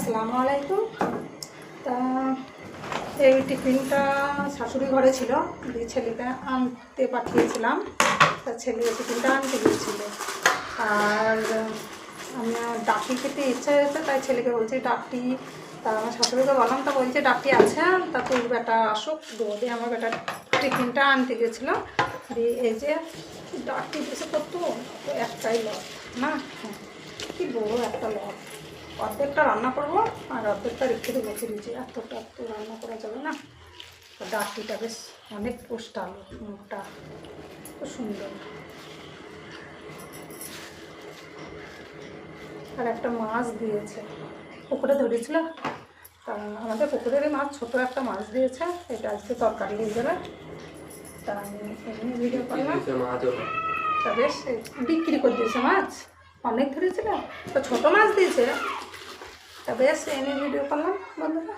আসসালামু আলাইকুম। তা এই টিফিনটা শাশুড়ি ঘরে ছিল, দিয়ে ছেলেকে আনতে পাঠিয়েছিলাম। তা ছেলে টিফিনটা আনতে গিয়েছিল, আর আমার ডাকটি খেতে ইচ্ছা হয়েছে, তাই ছেলেকে বলছি ডাকটি। তা আমার শাশুড়িকে বললাম, তা বলছে ডাকটি আছে, তা তোর বেটা আসুক দিয়ে আমার বেটা টিফিনটা আনতে গেছিলো। দিয়ে এই যে ডাকটি এসে করতো, তো একটাই লব না, হ্যাঁ কি বড়ো একটা লব। অর্ধেকটা রান্না করবো আর অর্ধেকটা রেখে দিয়ে বসে দিয়েছি, এতটা তো রান্না করা যাবে না। তো ডাকটিটা বেশ অনেক পোস্টাল, মুখটা খুব সুন্দর। আর একটা মাছ দিয়েছে, পুকুরে ধরেছিল, তা আমাদের পুকুরেরই মাছ, ছোটো একটা মাছ দিয়েছে, এটা আজকে তরকারি হয়ে যাবে। তা আমি এমনি ভিডিও করলাম। তা বেশ বিক্রি করে দিয়েছে মাছ, অনেক ধরেছিল, তো ছোটো মাছ দিয়েছে। তা বেশ এনে ভিডিও করলাম বন্ধুরা।